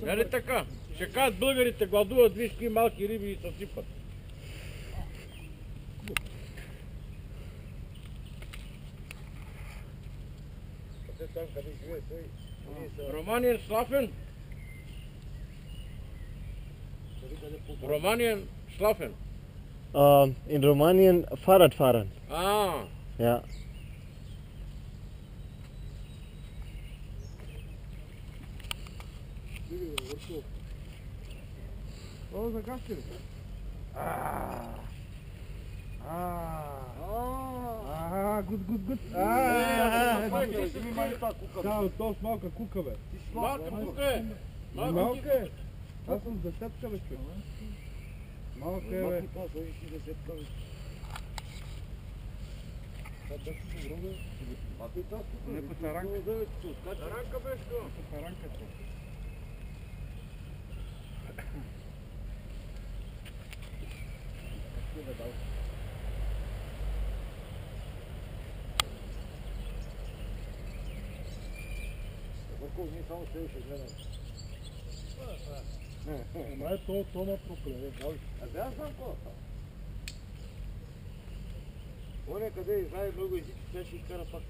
Нали така? Ще кажат българите гладуват, виж какви малки риби и съсипат. Romanian Schlafen? Romanian Schlafen? In Rumänien Fahrradfahren. Ah, Ja. o zagaście. Good. To малка кука, бе. Малка кука е. Малка е. Аз съм десетка, бе. Малка е, бе. Не по таранка. Таранка, бе, що? По таранката. Ние само ще гледам. Май то ма проблем. А да аз знам какво става. Оня къде знае много езици, сега ще изкара пак.